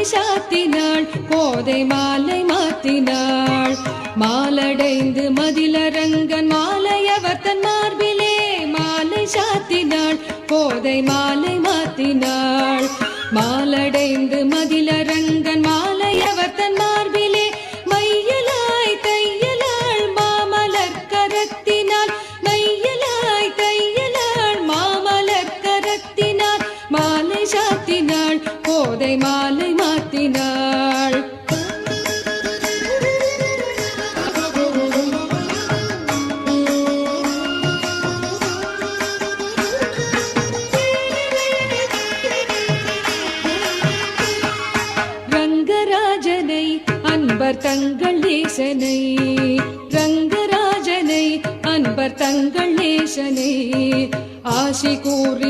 சாத்தினாள் கோதை மாலை மாத்தினாள் மாலடைந்து மதிலரங்கன் மாலையவர் தன் மார்பிலே மாலை சாத்தினாள் கோதை மாலை மாத்தினாள் மாலடைந்து மதிலரங்கன் மாலையவர் தன் மார்பிலே மையலாய் தையலாள் மாமலர் கரத்தினாள் மையலாய் தையலாள் மாமலர் கரத்தினாள் மாலை சாத்தினாள் கோதை மாலை மாத்தினாள் ரங்கராஜனை அன்பர் தங்கள் நேசனை ரங்கராஜனை அன்பர் தங்கள் நேசனை ஆசி கூறி